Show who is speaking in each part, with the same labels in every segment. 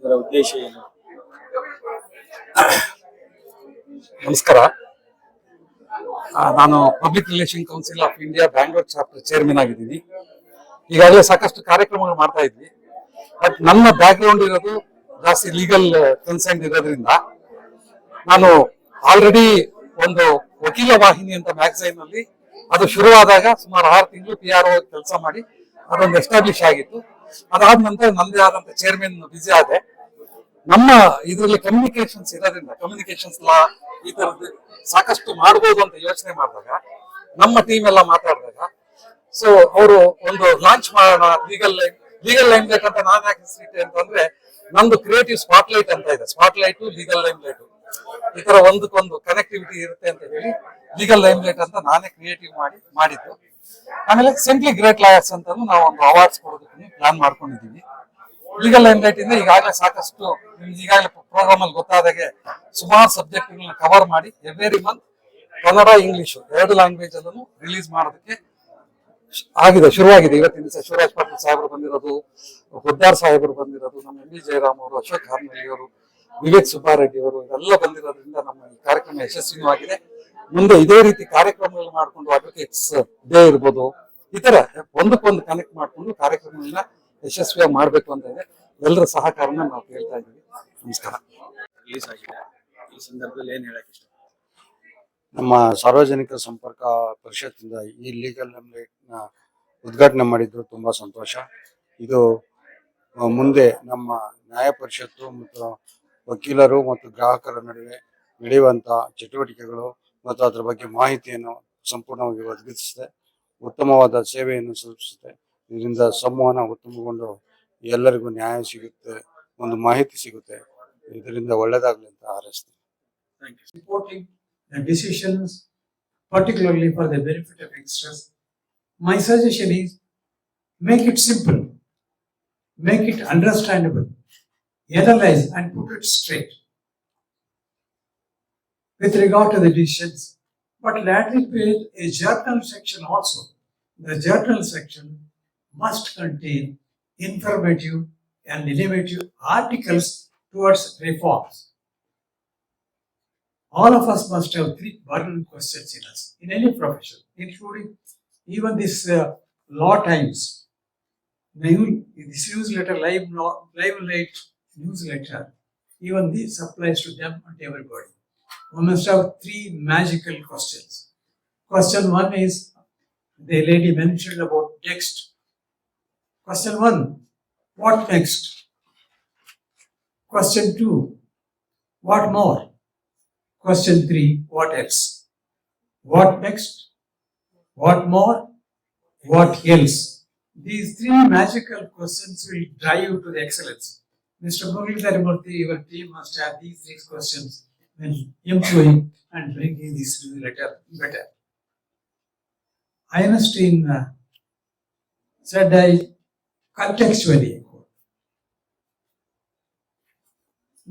Speaker 1: ಇದರ ಉದ್ದೇಶ ಏನು?
Speaker 2: ನಮಸ್ಕಾರ. ನಾನು public relation council of India Bangalore chapter chairman ಆಗಿದ್ದೀನಿ. ಈಗಾಗಲೇ ಸಾಕಷ್ಟು ಕಾರ್ಯಕ್ರಮಗಳು ಮಾಡ್ತಾ ಇದ್ವಿ. ಬಟ್ ನನ್ನ ಬ್ಯಾಕ್ ಗ್ರೌಂಡ್ ಇರೋದು ಜಾಸ್ತಿ ಲೀಗಲ್ ಕನ್ಸರ್ನ್ ಇರೋದ್ರಿಂದ ನಾನು ಆಲ್ರೆಡಿ ಒಂದು ವಕೀಲ ವಾಹಿನಿ ಅಂತ ಮ್ಯಾಗಝೈನ್ ಅಲ್ಲಿ ಅದು ಶುರುವಾದಾಗ ಸುಮಾರು 6 ತಿಂಗಳು PRO ಕೆಲಸ ಮಾಡಿ ಅದೊಂದು ಎಸ್ಟಾಬ್ಲಿಷ್ ಆಗಿತ್ತು. ಅದಾದ ನಂತರ ನಂದೇ ಆದಂತ ಚೇರ್ಮನ್ ಬಿಸಿ ಆದೆ. ನಮ್ಮ ಇದರಲ್ಲಿ ಕಮ್ಯುನಿಕೇಶನ್ಸ್ ಇರೋದ್ರಿಂದ ಕಮ್ಯುನಿಕೇಶನ್ಸ್ ಲಾ ಈ ತರದ್ದು ಸಾಕಷ್ಟು ಮಾಡ್ಬೋದು ಅಂತ ಯೋಚನೆ ಮಾಡಿದಾಗ ನಮ್ಮ ಟೀಮ್ ಎಲ್ಲ ಮಾತಾಡಿದಾಗ ಸೊ ಅವರು ಒಂದು ಲಾಂಚ್ ಮಾಡೋಣ ಲೀಗಲ್ ಲೈಮ್ ಲೈಟ್ ಅಂತ ನಾನು ಯಾಕೆ ಹೆಸರಿಟ್ಟೆ ಅಂತಂದ್ರೆ ನಂದು ಕ್ರಿಯೇಟಿವ್ ಸ್ಪಾಟ್ಲೈಟ್ ಅಂತ ಇದೆ. ಸ್ಪಾಟ್ಲೈಟ್ ಲೀಗಲ್ ಲೈಮ್ ಲೈಟ್ ಈ ತರ ಒಂದಕ್ಕೊಂದು ಕನೆಕ್ಟಿವಿಟಿ ಇರುತ್ತೆ ಅಂತ ಹೇಳಿ ಲೀಗಲ್ ಲೈಮ್ ಲೈಟ್ ಅಂತ ನಾನೇ ಕ್ರಿಯೇಟಿವ್ ಮಾಡಿದ್ದು. ಆಮೇಲೆ ಸಿಂಪ್ಲಿ ಗ್ರೇಟ್ ಲಾಯರ್ಸ್ ಅಂತ ನಾವು ಒಂದು ಅವಾರ್ಡ್ಸ್ ಕೊಡೋದಕ್ಕೆ ಪ್ಲಾನ್ ಮಾಡ್ಕೊಂಡಿದ್ದೀವಿ. ಲೀಗಲ್ ಲೈಮ್ ಲೈಟ್ ಇಂದ ಈಗಾಗಲೇ ಸಾಕಷ್ಟು ಈಗಾಗಲೇ ಪ್ರೋಗ್ರಾಮ್ ಅಲ್ಲಿ ಗೊತ್ತಾದಾಗೆ ಸುಮಾರು ಸಬ್ಜೆಕ್ಟ್ ಕವರ್ ಮಾಡಿ every month Kannada English 2 language ಅನ್ನು ರಿಲೀಸ್ ಮಾಡೋದಕ್ಕೆ ಶುರುವಾಗಿದೆ. ಇವತ್ತಿನ ದಿವಸ ಶಿವರಾಜ್ ಪಾಟೀಲ್ ಸಾಹೇಬರು ಬಂದಿರೋದು, ಹುದ್ದಾರ್ ಸಾಹೇಬರು ಬಂದಿರೋದು, ನಮ್ಮ MB ಜಯರಾಮ್ ಅವರು, ಅಶೋಕ್ ಹಾರ್ನಳ್ಳಿ ಅವರು, ವಿವೇಕ್ ಸುಬ್ಬಾರೆಡ್ಡಿ ಅವರು ಇದೆಲ್ಲ ಬಂದಿರೋದ್ರಿಂದ ನಮ್ಮ ಈ ಕಾರ್ಯಕ್ರಮ ಯಶಸ್ವಿಯಾಗಿದೆ. ಮುಂದೆ ಇದೇ ರೀತಿ ಕಾರ್ಯಕ್ರಮಗಳು ಮಾಡ್ಕೊಂಡು ಅಡ್ವೊಕೇಟ್ಸ್ ಡೇ ಇರ್ಬೋದು ಈ ತರ ಒಂದಕ್ಕೊಂದು ಕನೆಕ್ಟ್ ಮಾಡ್ಕೊಂಡು ಕಾರ್ಯಕ್ರಮಗಳನ್ನ ಯಶಸ್ವಿಯಾಗಿ ಮಾಡ್ಬೇಕು ಅಂತ ಇದೆ. ಎಲ್ಲರ ಸಹಕಾರನ ನಾವು ಕೇಳ್ತಾ ಇದ್ದೀವಿ. ನಮಸ್ಕಾರ.
Speaker 1: ರಿಲೀಸ್ ಆಗಿದೆ, ಈ ಸಂದರ್ಭದಲ್ಲಿ ಏನ್ ಹೇಳಕ್ ಇಷ್ಟ?
Speaker 3: ನಮ್ಮ ಸಾರ್ವಜನಿಕ ಸಂಪರ್ಕ ಪರಿಷತ್ತಿಂದ ಈ ಲೀಗಲ್ ನ ಉದ್ಘಾಟನೆ ಮಾಡಿದ್ದು ತುಂಬಾ ಸಂತೋಷ. ಇದು ಮುಂದೆ ನಮ್ಮ ನ್ಯಾಯ ಪರಿಷತ್ತು ಮತ್ತು ವಕೀಲರು ಮತ್ತು ಗ್ರಾಹಕರ ನಡುವೆ ನಡೆಯುವಂತ ಚಟುವಟಿಕೆಗಳು ಮತ್ತು ಅದರ ಬಗ್ಗೆ ಮಾಹಿತಿಯನ್ನು ಸಂಪೂರ್ಣವಾಗಿ ಒದಗಿಸುತ್ತೆ, ಉತ್ತಮವಾದ ಸೇವೆಯನ್ನು ಸಲ್ಲಿಸುತ್ತೆ. ಇದರಿಂದ ಸಂವಹನ ಉತ್ತಮಗೊಂಡು ಎಲ್ಲರಿಗೂ ನ್ಯಾಯ ಸಿಗುತ್ತೆ, ಒಂದು ಮಾಹಿತಿ ಸಿಗುತ್ತೆ. ಇದರಿಂದ ಒಳ್ಳೆದಾಗಲಿ ಅಂತ ಹಾರೈಸ್ತೀನಿ.
Speaker 4: Supporting the decisions, particularly for the benefit of youngsters, my suggestion is make it simple, make it understandable, analyze and put it straight with regard to the decisions. But let it be a journal section also. The journal section must contain informative and innovative articles towards reforms. All of us must have 3 burning questions in us, in any profession, including even this law times. This newsletter, live late newsletter, even this applies to them and everybody. We must have 3 magical questions. Question 1 is, the lady mentioned about next. Question 1, what next? Question 2, what more? Question 3, what else? What next? What more? What else? These 3 magical questions will drive you to the excellence. Mr. Muralidharamurthy, your team must have these 3 questions when employing and bringing this letter better. Einstein said, contextually,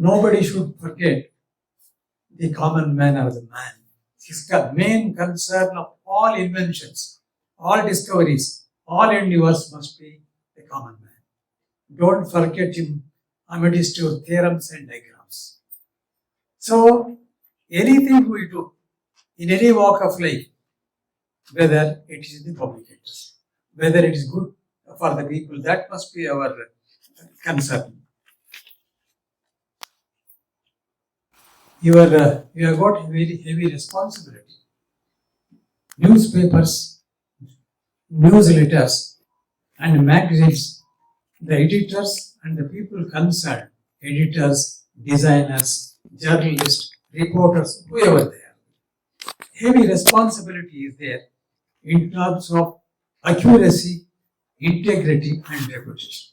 Speaker 4: nobody should forget the common man or the man. His main concern of all inventions, all discoveries, all endeavors must be the common man. Don't forget him amidst your theorems and diagrams. So, anything we do in any walk of life, whether it is in the communicators, whether it is good for the people, that must be our concern. You have got a very heavy responsibility. Newspapers, newsletters, and magazines, the editors and the people concerned, editors, designers, journalists, reporters, whoever they are, heavy responsibility is there in terms of accuracy, integrity, and reputation.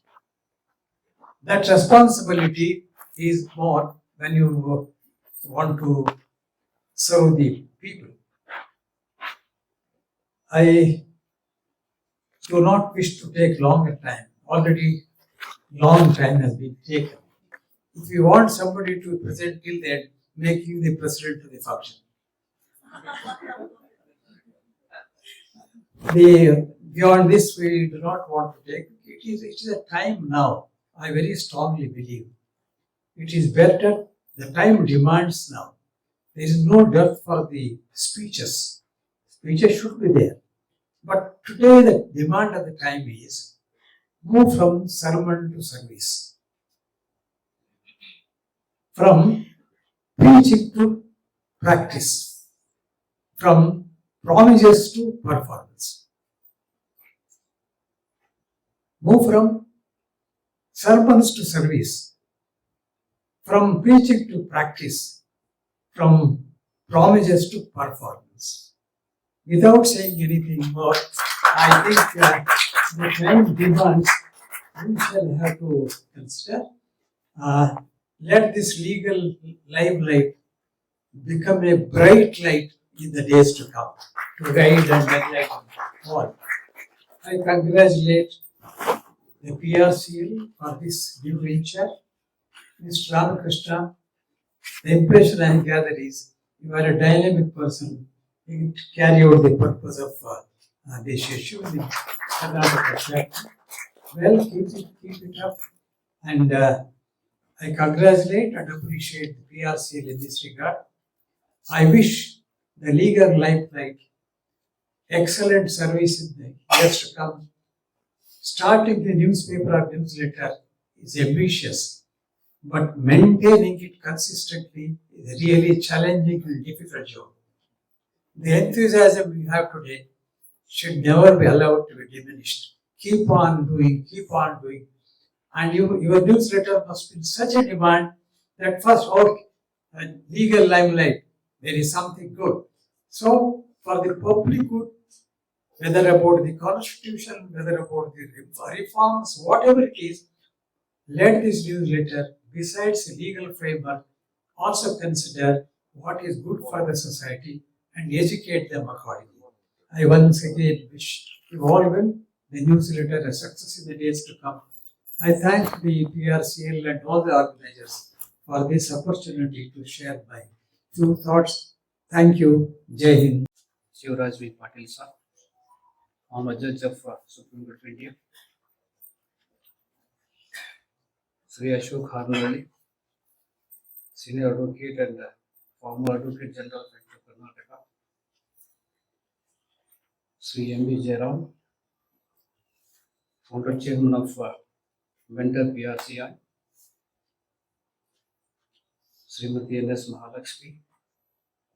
Speaker 4: That responsibility is more when you want to serve the people. I do not wish to take longer time. Already long time has been taken. If you want somebody to present till then, make you the president of the function. Beyond this, we do not want to take. It is a time now, I very strongly believe, It is better. The time demands now. There is no dearth for the speeches. Speeches should be there. But today the demand of the time is move from sermon to service, from preaching to practice, from promises to performance. Move from sermons to service, from preaching to practice, from promises to performance. Without saying anything more, I think the time demands we shall have to consider. Let this legal limelight become a bright light in the days to come to guide and enlighten all. I congratulate the PRCL for this new venture. Mr. Ramakrishna, the impression I gather is you are a dynamic person. You carry out the purpose of this issue in Karnataka. Well, keep it up. And I congratulate and appreciate the PRCL in this regard. I wish the legal limelight excellent service in the years to come. Starting the newspaper or newsletter is ambitious, but maintaining it consistently is a really challenging and difficult job. The enthusiasm we have today should never be allowed to be diminished. Keep on doing, keep on doing. And your newsletter must be in such a demand that first, legal limelight, there is something good. So, for the public good, whether about the constitution, whether about the reforms, whatever it is, let this newsletter, besides the legal framework, also consider what is good for the society and educate them accordingly. I once again wish you all well, the newsletter a success in the days to come. I thank the PRCL and all the organizers for this opportunity to share my few thoughts. Thank you. Jai Hind.
Speaker 5: Shivraj V. Patil sir. I'm a judge of Supreme Court of India. Sri Ashok Harnalli, Senior Advocate and former Advocate General of Karnataka. Sri M.B. Jairam, Founder Chairman of Mentor PRCI. Srimati N.S. Mahalakshmi,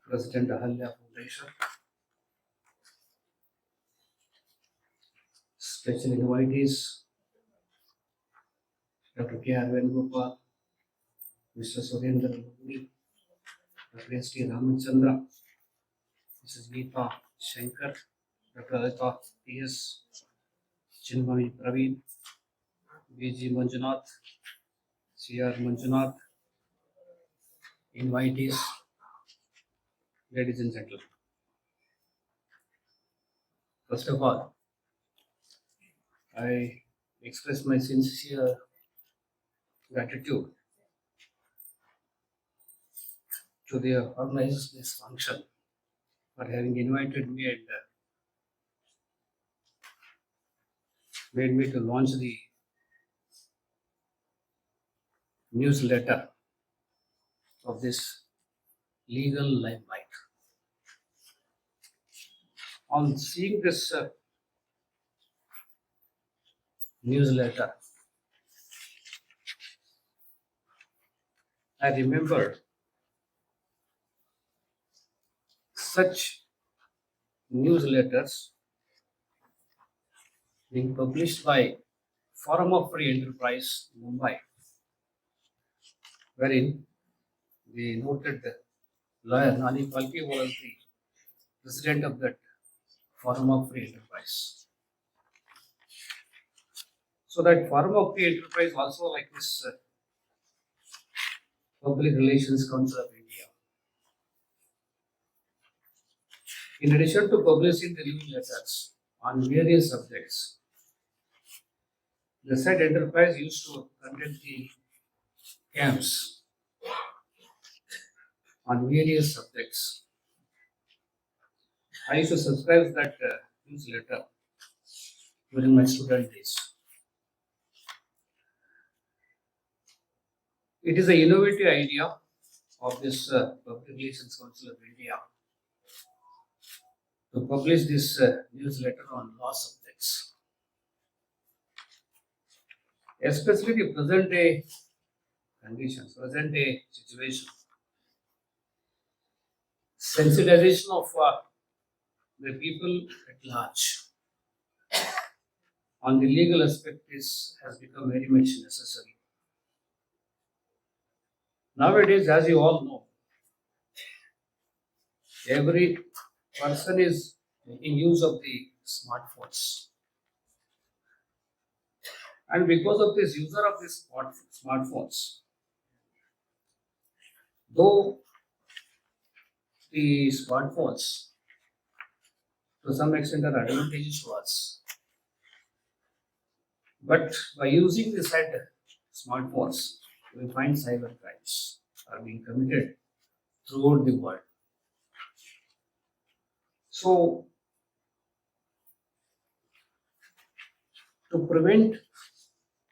Speaker 5: President Ahalya Foundation. Special invitees, Dr. K.R. Venugopal, Mr. Surendra Luguri, Dr. S.T. Ramachandra, Mrs. Geeta Shankar, Dr. Adita P.S., Chinmay Praveen, B.G. Manjunath, C.R. Manjunath, invitees, ladies and gentlemen. First of all, I express my sincere gratitude to the organizers of this function for having invited me and made me to launch the newsletter of this legal limelight. On seeing this newsletter, I remember such newsletters being published by Forum of Free Enterprise, Mumbai, wherein the noted lawyer Nani Palki was the president of that Forum of Free Enterprise. So that Forum of Free Enterprise also like this Public Relations Council of India. In addition to publishing the newsletters on various subjects, the said enterprise used to conduct the camps on various subjects. I used to subscribe that newsletter during my student days. It is an innovative idea of this Public Relations Council of India to publish this newsletter on law subjects, especially the present day conditions, present day situation. Sensitization of the people at large on the legal aspect has become very much necessary. Nowadays, as you all know, every person is making use of the smartphones. And because of this user of these smartphones, though the smartphones to some extent are advantageous to us, but by using the said smartphones, we find cyber crimes are being committed throughout the world. So, to prevent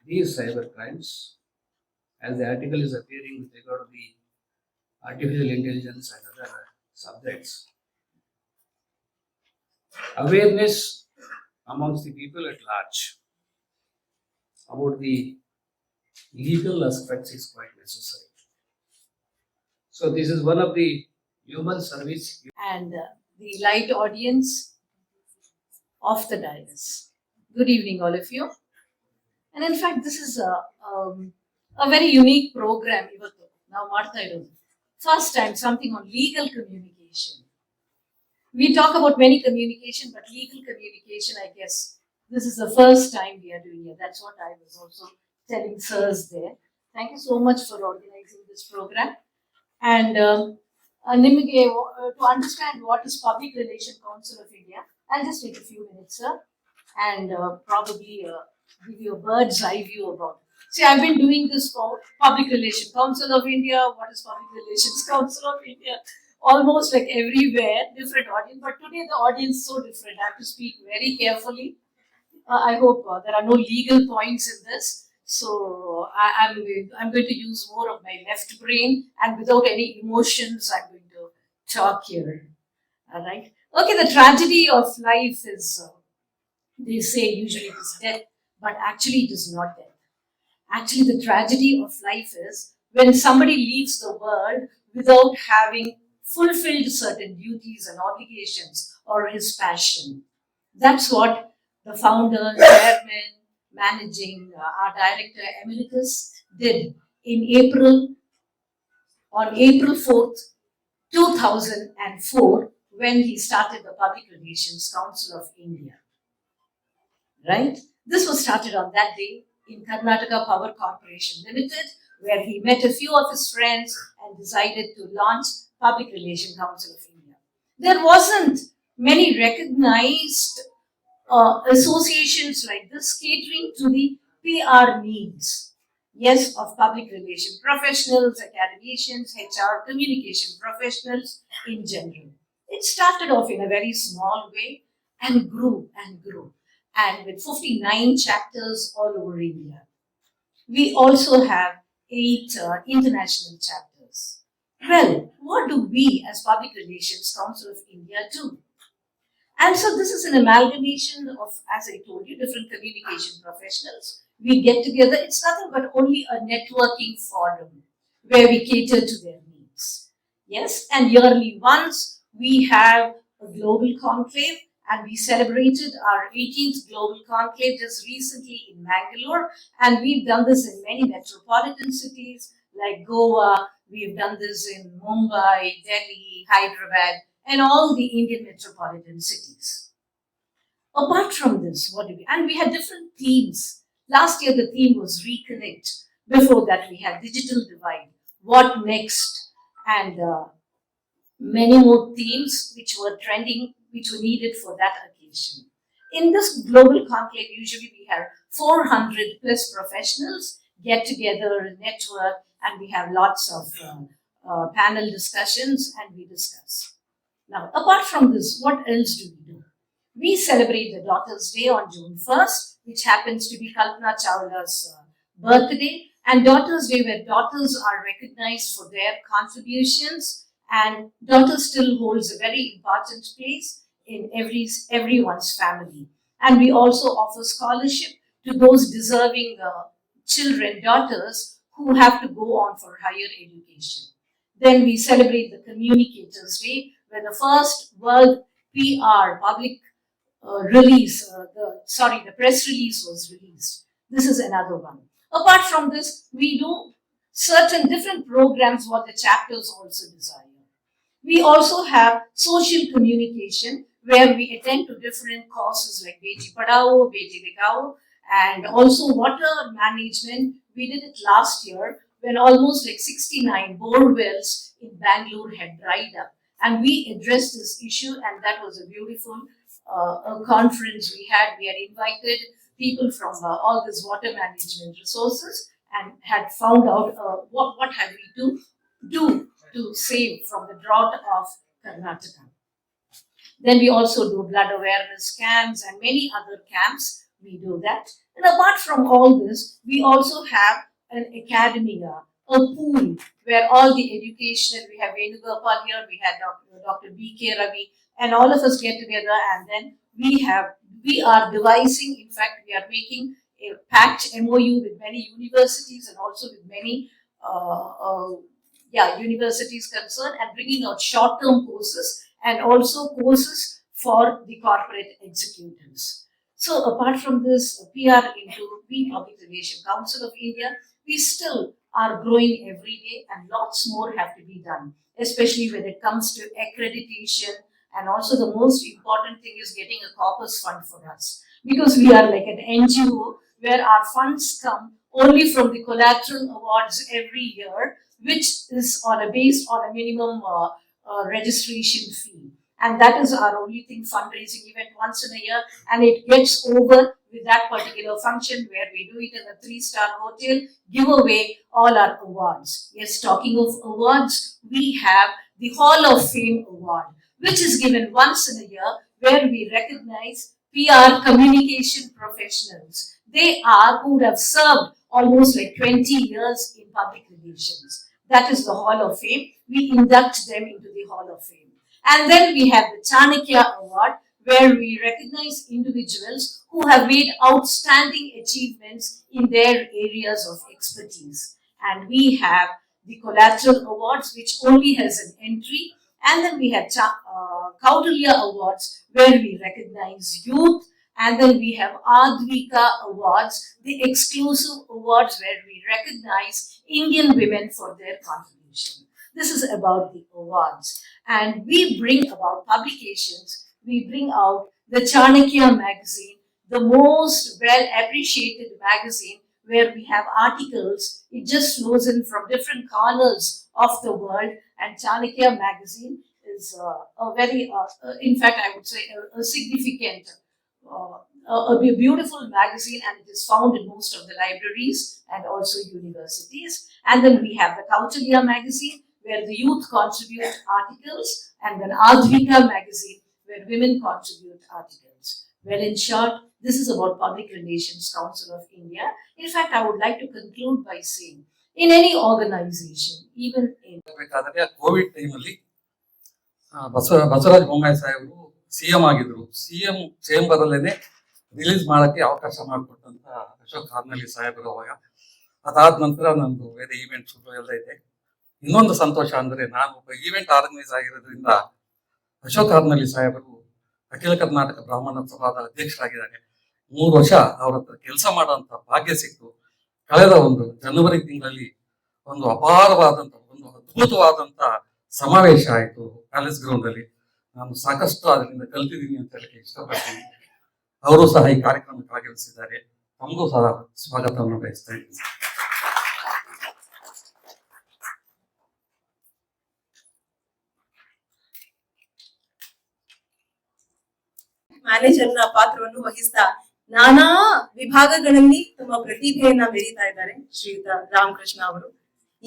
Speaker 5: these cyber crimes, as the article is appearing with regard to the artificial intelligence and other subjects, awareness amongst the people at large about the legal aspects is quite necessary. So this is one of the human service.
Speaker 6: And the light audience of the dais. Good evening, all of you. And in fact, this is a very unique program. Now, first time something on legal communication. We talk about many communication, but legal communication, I guess, this is the first time we are doing it. That's what I was also telling sirs there. Thank you so much for organizing this program. And Nimige, to understand what is Public Relations Council of India, I'll just take a few minutes, sir, and probably give you a bird's eye view about it. See, I've been doing this for Public Relations Council of India. What is Public Relations Council of India? Almost like everywhere, different audience. But today the audience is so different. I have to speak very carefully. I hope there are no legal points in this. So I'm going to use more of my left brain, and without any emotions, I'm going to talk here. All right. Okay. The tragedy of life is, they say usually it is death, but actually it is not death. Actually, the tragedy of life is when somebody leaves the world without having fulfilled certain duties and obligations or his passion. That's what the founder, chairman, managing our director emeritus did on April 4th, 2004, when he started the Public Relations Council of India. Right? This was started on that day in Karnataka Power Corporation Limited, where he met a few of his friends and decided to launch Public Relations Council of India. There wasn't many recognized associations like this catering to the PR needs, yes, of public relation professionals, academicians, HR, communication professionals in general. It started off in a very small way and grew and grew, and with 59 chapters all over India. We also have 8 international chapters. Well, what do we as Public Relations Council of India do? And so this is an amalgamation of, as I told you, different communication professionals. We get together. It's nothing but only a networking forum where we cater to their needs. Yes, and yearly once we have a global conclave, and we celebrated our 18th global conclave just recently in Bangalore, and we've done this in many metropolitan cities like Goa. We've done this in Mumbai, Delhi, Hyderabad, and all the Indian metropolitan cities. Apart from this, and we had different themes. Last year, the theme was reconnect. Before that, we had digital divide. What next? And many more themes which were trending, which were needed for that occasion. In this global conclave, usually we have 400 plus professionals get together, network, and we have lots of panel discussions, and we discuss. Now, apart from this, what else do we do? We celebrate the Daughter's Day on June 1st, which happens to be Kalpana Chawla's birthday. and Daughters Day, where daughters are recognized for their contributions, and daughters still holds a very important place in everyone's family. And we also offer scholarship to those deserving children, daughters who have to go on for higher education. Then we celebrate the Communicators Day, where the first World PR public the press release was released. This is another one. Apart from this, we do certain different programs what the chapters also desire. We also have social communication where we attend to different courses like Beti Padhao, Beti Bachao, and also water management. We did it last year when almost like 69 bore wells in Bangalore had dried up. And we addressed this issue, and that was a beautiful conference we had. We had invited people from all these water management resources and had found out what have we to do to save from the drought of Karnataka. Then we also do blood awareness camps and many other camps. We do that. And apart from all this, we also have an academia, a pool where all the educational, we have Venugopal here, we had Dr. B.K. Ravi, and all of us get together, and then we are devising, in fact, we are making a pact MOU with many universities and also with many universities concerned, and bringing out short-term courses and also courses for the corporate executives. So apart from this PR into the Public Relations Council of India, we still are growing every day, and lots more have to be done, especially when it comes to accreditation. And also the most important thing is getting a corpus fund for us, because we are like an NGO where our funds come only from the collateral awards every year, which is based on a minimum registration fee. And that is our only thing, fundraising event once in a year, and it gets over with that particular function where we do it in a 3-star hotel, give away all our awards. Yes, talking of awards, we have the Hall of Fame Award, which is given once in a year, where we recognize PR communication professionals. They are who have served almost like 20 years in public relations. That is the Hall of Fame. We induct them into the Hall of Fame. And then we have the Chanakya Award, where we recognize individuals who have made outstanding achievements in their areas of expertise. And we have the Collateral Awards, which only has an entry. And then we have Kautilya Awards, where we recognize youth. And then we have Advika Awards, the exclusive awards where we recognize Indian women for their contribution. This is about the awards. And we bring about publications. We bring out the Chanakya magazine, the most well appreciated magazine, where we have articles. It just flows in from different corners of the world. And Chanakya magazine is a very, in fact, I would say a significant, a beautiful magazine, and it is found in most of the libraries and also universities. And then we have the Kautilya magazine, where the youth contribute articles, and then Advika magazine, where women contribute articles. Well, in short, this is about Public Relations Council of India. In fact, I would like to conclude by saying, in any organization, even in
Speaker 2: Covid ಟೈಮಲ್ಲಿ ಬಸವರಾಜ ಬೊಮ್ಮಾಯಿ ಸಾಹೇಬರು CM ಆಗಿದ್ರು. CM chamber ಅಲ್ಲೇನೆ release ಮಾಡಕ್ಕೆ ಅವಕಾಶ ಮಾಡಿಕೊಟ್ಟಂತ ಅಶೋಕ್ ಹಾರ್ನಳ್ಳಿ ಸಾಹೇಬರು ಅವಾಗ. ಅದಾದ ನಂತರ ನಂದು ಬೇರೆ ಈವೆಂಟ್ಸ್ ಎಲ್ಲ ಇದೆ. ಇನ್ನೊಂದು ಸಂತೋಷ ಅಂದ್ರೆ, ನಾನು ಒಬ್ಬ ಈವೆಂಟ್ ಆರ್ಗನೈಸ್ ಆಗಿರೋದ್ರಿಂದ ಅಶೋಕ್ ಹಾರ್ನಳ್ಳಿ ಸಾಹೇಬರು ಅಖಿಲ ಕರ್ನಾಟಕ ಬ್ರಾಹ್ಮಣ ಸಭಾದ ಅಧ್ಯಕ್ಷರಾಗಿದ್ದಾರೆ. 3 ವರ್ಷ ಅವ್ರ ಹತ್ರ ಕೆಲಸ ಮಾಡುವಂತ ಭಾಗ್ಯ ಸಿಕ್ತು. ಕಳೆದ ಒಂದು ಜನವರಿ ತಿಂಗಳಲ್ಲಿ ಒಂದು ಅಪಾರವಾದಂತ, ಒಂದು ಅದ್ಭುತವಾದಂತ ಸಮಾವೇಶ ಆಯಿತು ಪ್ಯಾಲೇಸ್ ಗ್ರೌಂಡ್ ಅಲ್ಲಿ. ನಾನು ಸಾಕಷ್ಟು ಅದರಿಂದ ಕಲ್ತಿದ್ದೀನಿ ಅಂತ ಹೇಳಕ್ಕೆ ಇಷ್ಟಪಡ್ತೀನಿ. ಅವರು ಸಹ ಈ ಕಾರ್ಯಕ್ರಮಕ್ಕೆ ಭಾಗವಹಿಸಿದ್ದಾರೆ. ತಮಗೂ ಸಹ ಸ್ವಾಗತವನ್ನು ಬಯಸ್ತಾ ಇದ್ದೀನಿ.
Speaker 7: ಮ್ಯಾನೇಜರ್ನ ಪಾತ್ರವನ್ನು ವಹಿಸ್ತಾ ನಾನಾ ವಿಭಾಗಗಳಲ್ಲಿ ತಮ್ಮ ಪ್ರತಿಭೆಯನ್ನ ಮೆರೀತಾ ಇದ್ದಾರೆ ಶ್ರೀಯುತ ರಾಮಕೃಷ್ಣ ಅವರು.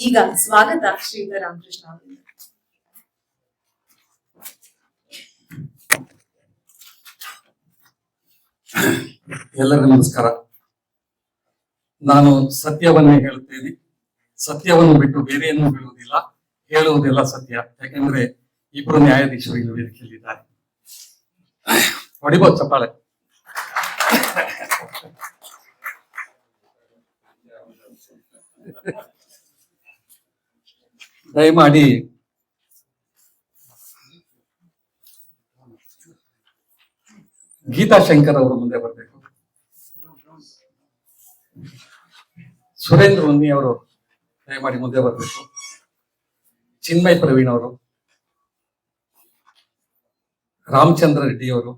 Speaker 7: ಈಗ ಸ್ವಾಗತ ಶ್ರೀಯುತ ರಾಮಕೃಷ್ಣ ಅವರಿಂದ.
Speaker 2: ಎಲ್ಲರಿಗೂ ನಮಸ್ಕಾರ. ನಾನು ಸತ್ಯವನ್ನೇ ಹೇಳುತ್ತೇನೆ, ಸತ್ಯವನ್ನು ಬಿಟ್ಟು ಬೇರೆಯನ್ನು ಹೇಳುವುದಿಲ್ಲ, ಹೇಳುವುದೆಲ್ಲ ಸತ್ಯ. ಯಾಕೆಂದ್ರೆ ಇಬ್ಬರು ನ್ಯಾಯಾಧೀಶರು ಇಲ್ಲಿ ವೇದಿಕೆಯಲ್ಲಿದ್ದಾರೆ. ಹೊಡಿಬೋದು ಚಪ್ಪಾಳೆ. ದಯಮಾಡಿ ಗೀತಾ ಶಂಕರ್ ಅವರು ಮುಂದೆ ಬರಬೇಕು. ಸುರೇಂದ್ರ ಉನ್ನಿ ಅವರು ದಯಮಾಡಿ ಮುಂದೆ ಬರಬೇಕು. ಚಿನ್ಮಯ್ ಪ್ರವೀಣ್ ಅವರು, ರಾಮಚಂದ್ರ ರೆಡ್ಡಿ ಅವರು,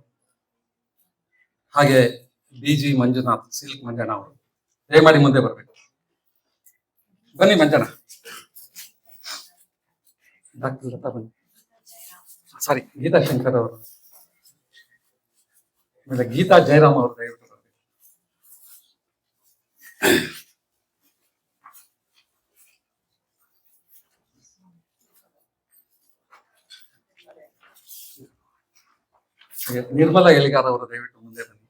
Speaker 2: ಹಾಗೆ BG ಮಂಜುನಾಥ್, ಸಿಲ್ಕ್ ಮಂಜಣ್ಣ ಅವರು ದಯಮಾಡಿ ಮುಂದೆ ಬರಬೇಕು. ಬನ್ನಿ ಮಂಜಣ್ಣ. ಡಾಕ್ಟರ್ ಲತಾ ಬನ್ನಿ. ಸಾರಿ, ಗೀತಾ ಶಂಕರ್ ಅವರು, ಆಮೇಲೆ ಗೀತಾ ಜಯರಾಮ್ ಅವರು ದಯವಿಟ್ಟು ಬರಬೇಕು. ನಿರ್ಮಲಾ ಎಲಿಗಾರ್ ಅವರು ದಯವಿಟ್ಟು ಮುಂದೆ ಬನ್ನಿ.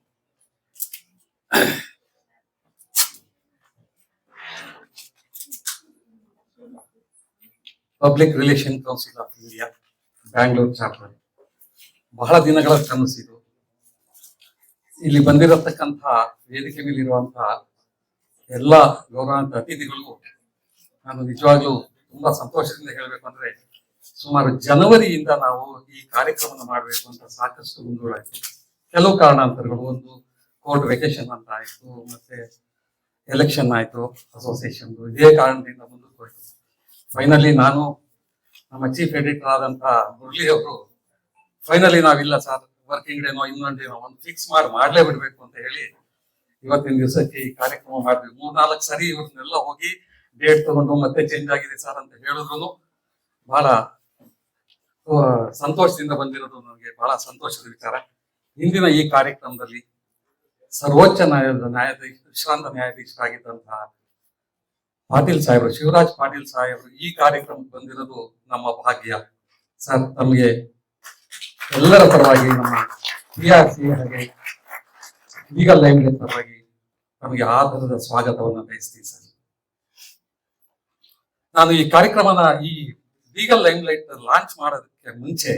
Speaker 2: Public relation council of India Bangalore chapter, ಬಹಳ ದಿನಗಳ ಕನಸಿದು. ಇಲ್ಲಿ ಬಂದಿರತಕ್ಕಂತಹ ವೇದಿಕೆ ಮೇಲಿರುವಂತಹ ಎಲ್ಲ ಗೌರವಾನ್ವಿತ ಅತಿಥಿಗಳಿಗೂ ನಾನು ನಿಜವಾಗ್ಲೂ ತುಂಬಾ ಸಂತೋಷದಿಂದ ಹೇಳಬೇಕು. ಅಂದ್ರೆ ಸುಮಾರು ಜನವರಿಯಿಂದ ನಾವು ಈ ಕಾರ್ಯಕ್ರಮ ಮಾಡಬೇಕು ಅಂತ ಸಾಕಷ್ಟು ಮುಂದೂಡಾಯ್ತು. ಕೆಲವು ಕಾರಣಾಂತರಗಳು, ಒಂದು ಕೋರ್ಟ್ ವೆಕೇಶನ್ ಅಂತ ಆಯ್ತು, ಮತ್ತೆ ಎಲೆಕ್ಷನ್ ಆಯ್ತು ಅಸೋಸಿಯೇಷನ್, ಇದೇ ಕಾರಣದಿಂದ ಮುಂದಕ್ಕೆ ಹೋಯ್ತು. ಫೈನಲಿ ನಾನು ನಮ್ಮ ಚೀಫ್ ಎಡಿಟರ್ ಆದಂತ ಮುರಳಿ ಅವರು ಫೈನಲಿ ನಾವಿಲ್ಲ ಸರ್, ವರ್ಕಿಂಗ್ ಡೇನೋ ಇನ್ನೊಂದೇನೋ ಒಂದು ಫಿಕ್ಸ್ ಮಾಡ್ಲೇ ಬಿಡ್ಬೇಕು ಅಂತ ಹೇಳಿ ಇವತ್ತಿನ ದಿವಸಕ್ಕೆ ಈ ಕಾರ್ಯಕ್ರಮ ಮಾಡಿದ್ವಿ. 3-4 ಸರಿ ಇವ್ರನ್ನೆಲ್ಲ ಹೋಗಿ ಡೇಟ್ ತಗೊಂಡು ಮತ್ತೆ ಚೇಂಜ್ ಆಗಿದೆ ಸರ್ ಅಂತ ಹೇಳಿದ್ರು ಬಹಳ ಸಂತೋಷದಿಂದ ಬಂದಿರೋದು ನನಗೆ ಬಹಳ ಸಂತೋಷದ ವಿಚಾರ. ಇಂದಿನ ಈ ಕಾರ್ಯಕ್ರಮದಲ್ಲಿ ಸರ್ವೋಚ್ಚ ನ್ಯಾಯಾಧೀಶ, ವಿಶ್ರಾಂತ ನ್ಯಾಯಾಧೀಶರಾಗಿದ್ದಂತಹ ಪಾಟೀಲ್ ಸಾಹೇಬರು, ಶಿವರಾಜ್ ಪಾಟೀಲ್ ಸಾಹೇಬರು ಈ ಕಾರ್ಯಕ್ರಮಕ್ಕೆ ಬಂದಿರೋದು ನಮ್ಮ ಭಾಗ್ಯ. ಸರ್, ತಮಗೆ ಎಲ್ಲರ ಪರವಾಗಿ, ನಮ್ಮ PRC ಹಾಗೆ ಲೀಗಲ್ ಲೈಮ್ಲೈಟ್ ಪರವಾಗಿ ನಮಗೆ ಆಧಾರದ ಸ್ವಾಗತವನ್ನು ಬಯಸ್ತೀನಿ ಸರ್. ನಾನು ಈ ಕಾರ್ಯಕ್ರಮನ, ಈ ಲೀಗಲ್ ಲೈಮ್ಲೈಟ್ ಲಾಂಚ್ ಮಾಡೋದಕ್ಕೆ ಮುಂಚೆ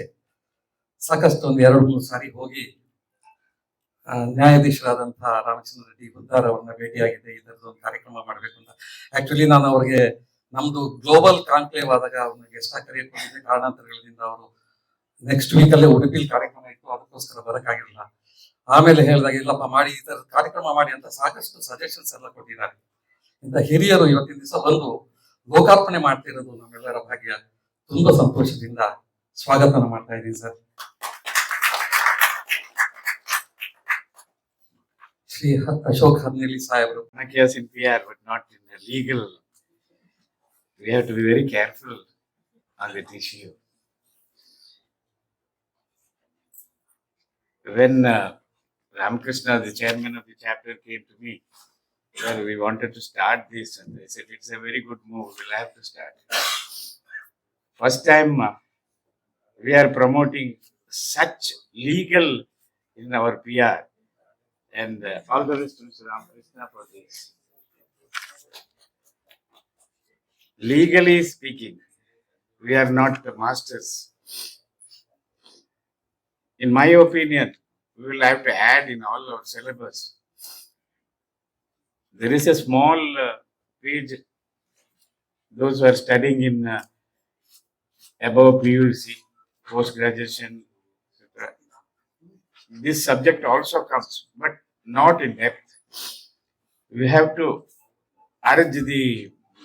Speaker 2: ಸಾಕಷ್ಟು ಒಂದು 2-3 ಸಾರಿ ಹೋಗಿ ನ್ಯಾಯಾಧೀಶರಾದಂತಹ ರಾಮಚಂದ್ರ ರೆಡ್ಡಿ ಗುದ್ದಾರ್ ಅವ್ರನ್ನ ಭೇಟಿಯಾಗಿದ್ದೆ. ಈ ತರದೊಂದು ಕಾರ್ಯಕ್ರಮ ಮಾಡ್ಬೇಕು ಅಂತ. ಆಕ್ಚುಲಿ ನಾನು ಅವ್ರಿಗೆ ನಮ್ದು ಗ್ಲೋಬಲ್ ಕಾನ್ಕ್ಲೇವ್ ಆದಾಗ ಅವ್ರನ್ನ ಗೆಸ್ಟ್ ಆಗಿ ಕರೆಯಕೊಂಡಿದ್ದೆ. ಕಾರಣಾಂತರಗಳಿಂದ ಅವರು ನೆಕ್ಸ್ಟ್ ವೀಕ್ ಅಲ್ಲೇ ಉಡುಪಿಲಿ ಕಾರ್ಯಕ್ರಮ ಇತ್ತು, ಅದಕ್ಕೋಸ್ಕರ ಬರಕ್ಕಾಗಿರಲಿಲ್ಲ. ಆಮೇಲೆ ಹೇಳಿದಾಗ ಇಲ್ಲಪ್ಪ ಮಾಡಿ, ಈ ತರ ಕಾರ್ಯಕ್ರಮ ಮಾಡಿ ಅಂತ ಸಾಕಷ್ಟು ಸಜೆಷನ್ಸ್ ಎಲ್ಲ ಕೊಟ್ಟಿದ್ದಾರೆ. ಇಂಥ ಹಿರಿಯರು ಇವತ್ತಿನ ದಿವಸ ಬಂದು ಲೋಕಾರ್ಪಣೆ ಮಾಡ್ತಿರೋದು ನಮ್ಮೆಲ್ಲರ ಭಾಗ್ಯ. ತುಂಬಾ ಸಂತೋಷದಿಂದ ಸ್ವಾಗತನ ಮಾಡ್ತಾ ಇದ್ದೀನಿ ಸರ್. ಶ್ರೀ ಅಶೋಕ್ ಹರ್ನೇಲಿ ಸಾಹೇಬರು.
Speaker 8: Case in PR, but not in a legal. We have to be very careful on that issue. When Ramakrishna, the chairman of the chapter, came to me, well, we wanted to start this, and they said it's a very good move. We'll have to start. First time we are promoting such legal in our PR, and all the rest to Mr. Ramakrishna for this. Legally speaking, we are not the masters. In my opinion, we will have to add in all our syllabus. There is a small page, those who are studying in above PUC, post-graduation, etc. This subject also comes, but not in depth. We have to urge the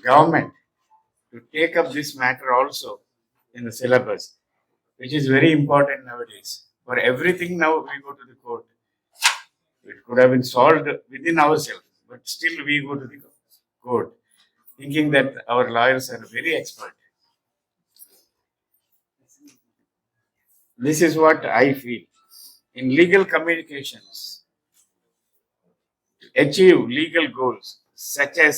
Speaker 8: government to take up this matter also in the syllabus, which is very important nowadays. For everything now we go to the court. It could have been solved within ourselves, but still we go to the court, thinking that our lawyers are very expert. This is what I feel. In legal communications, to achieve legal goals such as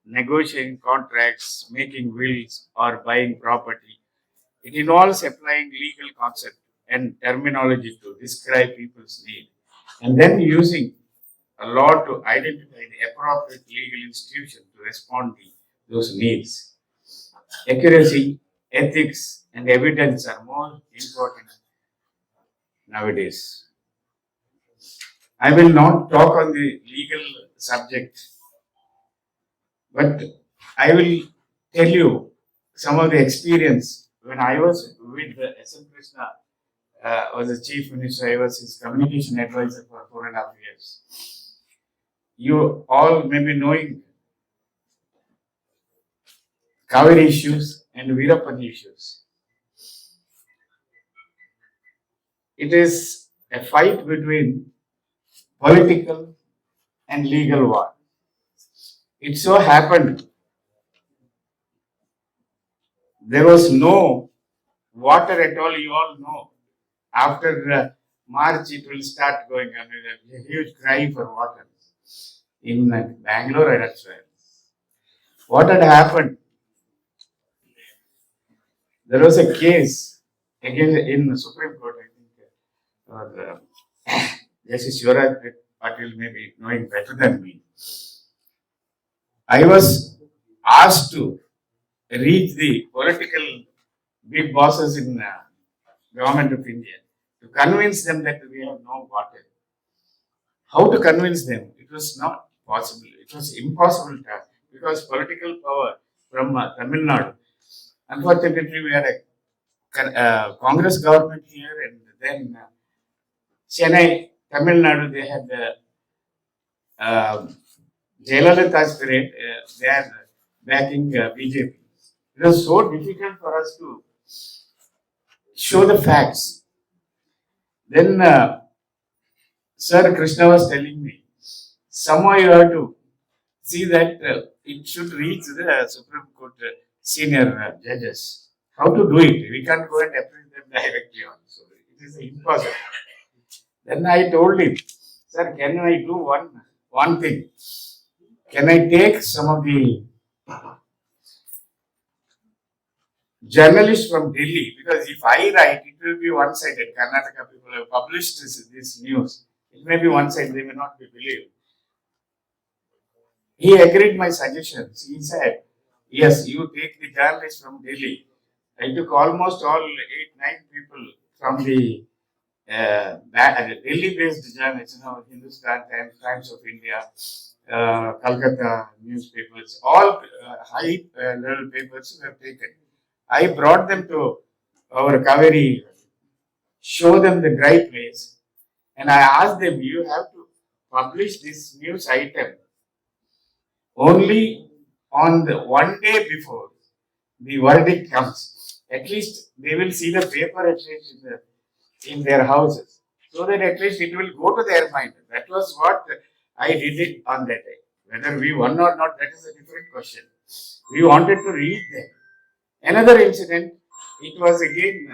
Speaker 8: negotiating contracts, making wills, or buying property, it involves applying legal concept and terminology to describe people's need, and then using a law to identify the appropriate legal institution to respond to those needs. Accuracy, ethics, and evidence are more important nowadays. I will not talk on the legal subject, but I will tell you some of the experience when I was with the S.M. Krishna was the chief minister. I was his communication advisor for 4.5 years. You all may be knowing Kaveri issues and Veerappan issues. It is a fight between political and legal war. It so happened there was no water at all, you all know. After March, it will start going on a huge cry for water in Bangalore and elsewhere. What had happened? There was a case again in the Supreme Court, I think, or Justice Yuvraj Patil may be knowing better than me. I was asked to reach the political big bosses in government of India to convince them that we have no water. How to convince them? It was not possible. It was impossible task because political power from Tamil Nadu. Unfortunately, we had a Congress government here, and then Chennai, Tamil Nadu, they had Jayalalitha's parade. They are backing BJP. It was so difficult for us to show the facts. Then Sir Krishna was telling me, somehow you have to see that it should reach the Supreme Court senior judges. How to do it? We can't go and appraise them directly on. So it is impossible. Then I told him, sir, can I do one thing? Can I take some of the journalists from Delhi? Because if I write, it will be one-sided. Karnataka people have published this news. It may be one-sided, they may not be believed. He agreed my suggestions. He said, yes, you take the journalists from Delhi. I took almost all 8-9 people from the Delhi-based journalists, Hindustan Times of India, Calcutta newspapers, all high-level papers were taken. I brought them to our Kaveri, show them the dry place, and I asked them, you have to publish this news item only on the one day before the verdict comes. At least they will see the paper at least in their houses, so that at least it will go to their mind. That was what I did it on that day. Whether we won or not, that is a different question. We wanted to read them. Another incident, it was again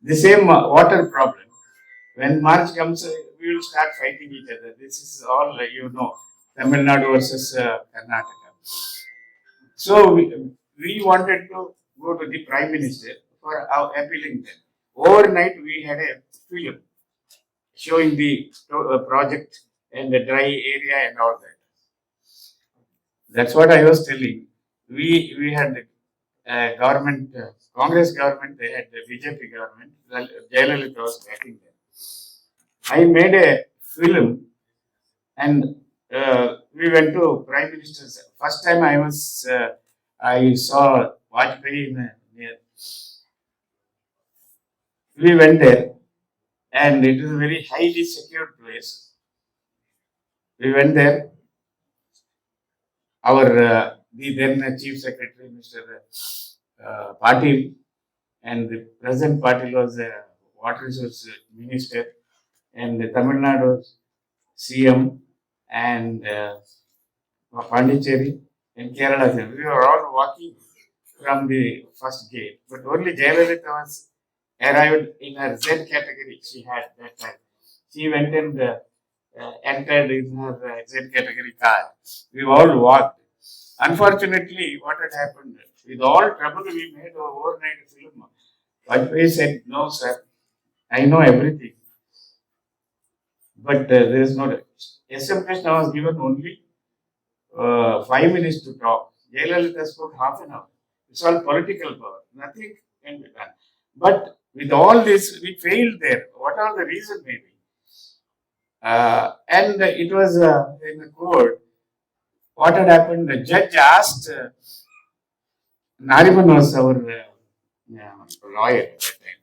Speaker 8: the same water problem. When March comes, we will start fighting each other. This is all Tamil Nadu versus Karnataka. So we wanted to go to the Prime Minister for appealing them. Overnight, we had a film showing the project and the dry area and all that. That's what I was telling. We had government, Congress government, they had the BJP government, Jayalalitha was backing them. I made a film and we went to Prime Minister's. First time I saw Vajpayee near. We went there and it is a very highly secured place. We went there. Our the then Chief Secretary, Mr. Patil, and the present Patil was the Water Resource Minister, and the Tamil Nadu CM, and Pondicherry, and Kerala. We were all walking from the first gate, but only Jayalalitha was arrived in her Z category. She had that time. She went and entered in her Z category car. We all walked. Unfortunately, what had happened? With all trouble, we made an overnight film. Vajpayee said, "No, sir, I know everything. But there is no. S.M. Krishna was given only 5 minutes to talk. Jayalalitha spoke half an hour. It's all political power. Nothing can be done. But with all this, we failed there. What are the reason maybe? And it was in the court. What had happened? The judge asked. Nariman was our lawyer at that time.